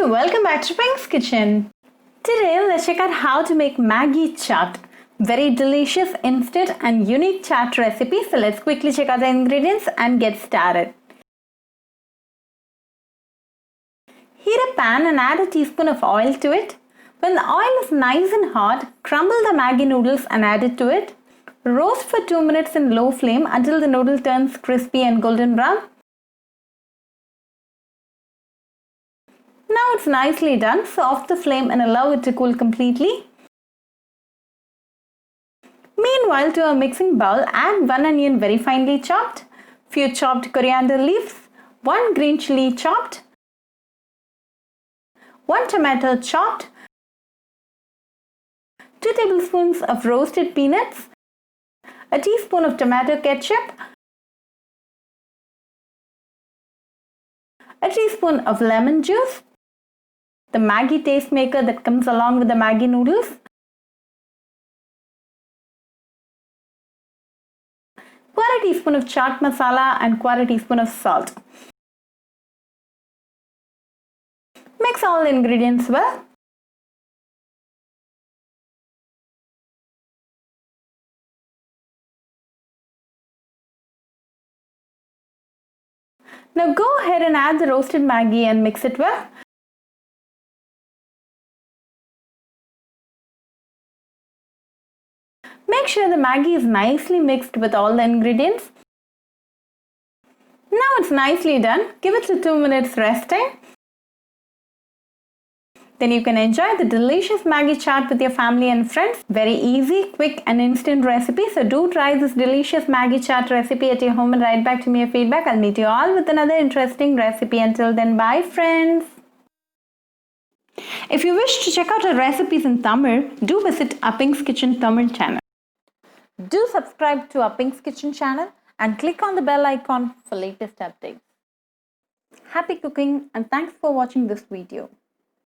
welcome back to Pink's Kitchen. Today let's check out how to make Maggi chaat. Very delicious, instant and unique chaat recipe. So let's quickly check out the ingredients and get started. Heat a pan and add a teaspoon of oil to it. When the oil is nice and hot, crumble the Maggi noodles and add it to it. Roast for 2 minutes in low flame until the noodle turns crispy and golden brown. Now it's nicely done, so off the flame and allow it to cool completely. Meanwhile, to a mixing bowl, add 1 onion very finely chopped, few chopped coriander leaves, 1 green chili chopped, 1 tomato chopped, 2 tablespoons of roasted peanuts, a teaspoon of tomato ketchup, a teaspoon of lemon juice, the Maggi taste maker that comes along with the Maggi noodles, quarter teaspoon of chaat masala and quarter teaspoon of salt. Mix all the ingredients well. Now go ahead and add the roasted Maggi and mix it well. Make sure the Maggi is nicely mixed with all the ingredients. Now it's nicely done. Give it a 2 minutes resting. Then you can enjoy the delicious Maggi chaat with your family and friends. Very easy, quick and instant recipe. So do try this delicious Maggi chaat recipe at your home and write back to me your feedback. I'll meet you all with another interesting recipe. Until then, bye friends. If you wish to check out our recipes in Tamil, do visit our Pink's Kitchen Tamil channel. Do subscribe to our Pink's Kitchen channel and click on the bell icon for latest updates. Happy cooking and thanks for watching this video.